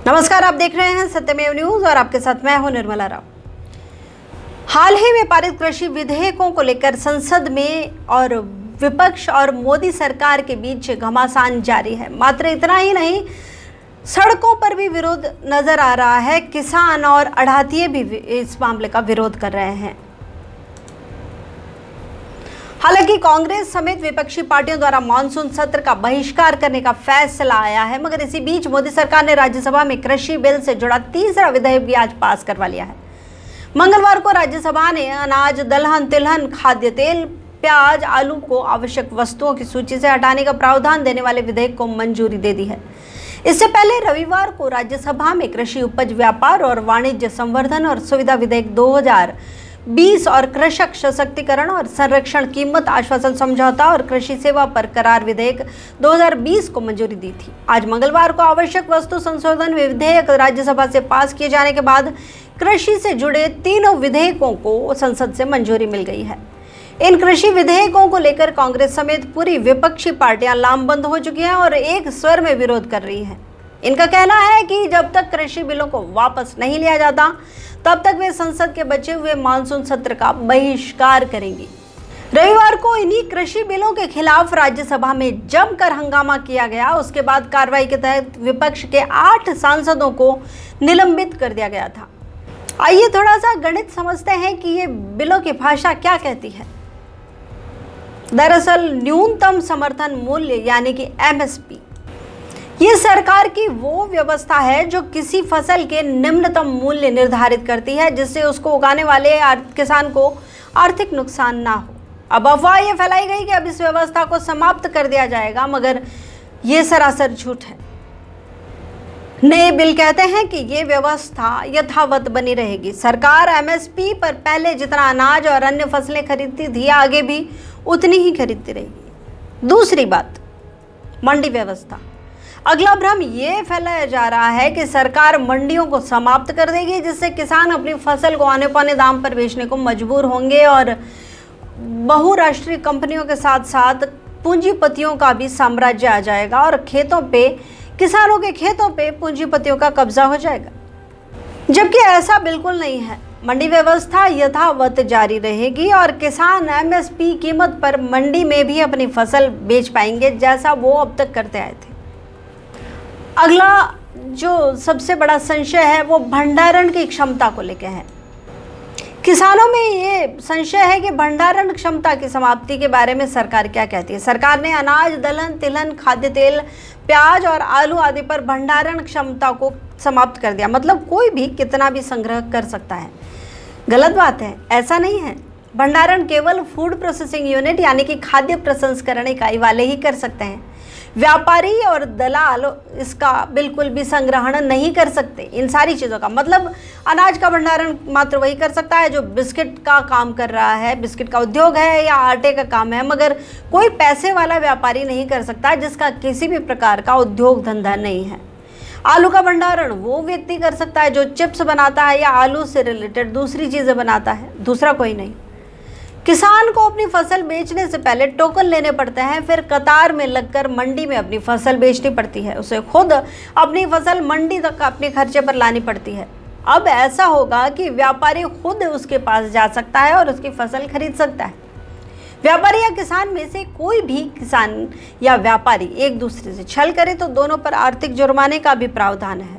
नमस्कार, आप देख रहे हैं सत्यमेव न्यूज और आपके साथ मैं हूं निर्मला राव। हाल ही में पारित कृषि विधेयकों को लेकर संसद में और विपक्ष और मोदी सरकार के बीच घमासान जारी है। मात्र इतना ही नहीं, सड़कों पर भी विरोध नजर आ रहा है। किसान और आढ़तिये भी इस मामले का विरोध कर रहे हैं। हालांकि कांग्रेस समेत विपक्षी पार्टियों द्वारा मानसून सत्र का बहिष्कार करने का फैसला आया है, मगर इसी बीच मोदी सरकार ने राज्यसभा में कृषि बिल से जुड़ा तीसरा विधेयक भी आज पास करवा लिया है। मंगलवार को राज्यसभा ने अनाज, दलहन, तिलहन, खाद्य तेल, प्याज, आलू को आवश्यक वस्तुओं की सूची से हटाने का प्रावधान देने वाले विधेयक को मंजूरी दे दी है। इससे पहले रविवार को राज्यसभा में कृषि उपज व्यापार और वाणिज्य संवर्धन और सुविधा विधेयक 2020 और कृषक सशक्तिकरण और संरक्षण कीमत आश्वासन समझौता और कृषि सेवा पर करार विधेयक 2020 को मंजूरी दी थी। आज मंगलवार को आवश्यक वस्तु संशोधन विधेयक राज्यसभा से पास किए जाने के बाद कृषि से जुड़े तीनों विधेयकों को संसद से मंजूरी मिल गई है। इन कृषि विधेयकों को लेकर कांग्रेस समेत पूरी विपक्षी पार्टियां लामबंद हो चुकी हैं और एक स्वर में विरोध कर रही हैं। इनका कहना है कि जब तक कृषि बिलों को वापस नहीं लिया जाता, तब तक वे संसद के बचे हुए मानसून सत्र का बहिष्कार करेंगी। रविवार को इन्हीं कृषि बिलों के खिलाफ राज्यसभा में जमकर हंगामा किया गया। उसके बाद कार्रवाई के तहत विपक्ष के 8 सांसदों को निलंबित कर दिया गया था। आइए थोड़ा सा गणित समझते हैं कि ये बिलों की भाषा क्या कहती है। दरअसल न्यूनतम समर्थन मूल्य यानी कि एमएसपी, ये सरकार की वो व्यवस्था है जो किसी फसल के निम्नतम मूल्य निर्धारित करती है, जिससे उसको उगाने वाले किसान को आर्थिक नुकसान ना हो। अब अफवाह ये फैलाई गई कि अब इस व्यवस्था को समाप्त कर दिया जाएगा, मगर ये सरासर झूठ है। नए बिल कहते हैं कि ये व्यवस्था यथावत बनी रहेगी। सरकार एमएसपी पर पहले जितना अनाज और अन्य फसलें खरीदती थी, आगे भी उतनी ही खरीदती रहेगी। दूसरी बात, मंडी व्यवस्था। अगला भ्रम ये फैलाया जा रहा है कि सरकार मंडियों को समाप्त कर देगी, जिससे किसान अपनी फसल को आने पौने दाम पर बेचने को मजबूर होंगे और बहुराष्ट्रीय कंपनियों के साथ साथ पूंजीपतियों का भी साम्राज्य आ जाएगा और किसानों के खेतों पे पूंजीपतियों का कब्जा हो जाएगा। जबकि ऐसा बिल्कुल नहीं है। मंडी व्यवस्था यथावत जारी रहेगी और किसान एमएसपी कीमत पर मंडी में भी अपनी फसल बेच पाएंगे, जैसा वो अब तक करते आए थे। अगला जो सबसे बड़ा संशय है वो भंडारण की क्षमता को लेकर है। किसानों में ये संशय है कि भंडारण क्षमता की समाप्ति के बारे में सरकार क्या कहती है। सरकार ने अनाज, दलहन, तिलहन, खाद्य तेल, प्याज और आलू आदि पर भंडारण क्षमता को समाप्त कर दिया। मतलब कोई भी कितना भी संग्रह कर सकता है। गलत बात है, ऐसा नहीं है। भंडारण केवल फूड प्रोसेसिंग यूनिट यानी कि खाद्य प्रसंस्करण इकाई वाले ही कर सकते हैं। व्यापारी और दलाल इसका बिल्कुल भी संग्रहण नहीं कर सकते। इन सारी चीज़ों का मतलब अनाज का भंडारण मात्र वही कर सकता है जो बिस्किट का काम कर रहा है, बिस्किट का उद्योग है या आटे का काम है, मगर कोई पैसे वाला व्यापारी नहीं कर सकता जिसका किसी भी प्रकार का उद्योग धंधा नहीं है। आलू का भंडारण वो व्यक्ति कर सकता है जो चिप्स बनाता है या आलू से रिलेटेड दूसरी चीज़ें बनाता है, दूसरा कोई नहीं। किसान को अपनी फसल बेचने से पहले टोकन लेने पड़ते हैं, फिर कतार में लगकर मंडी में अपनी फसल बेचनी पड़ती है। उसे खुद अपनी फसल मंडी तक अपने खर्चे पर लानी पड़ती है। अब ऐसा होगा कि व्यापारी खुद उसके पास जा सकता है और उसकी फसल खरीद सकता है। व्यापारी या किसान में से कोई भी किसान या व्यापारी एक दूसरे से छल करे तो दोनों पर आर्थिक जुर्माने का भी प्रावधान है।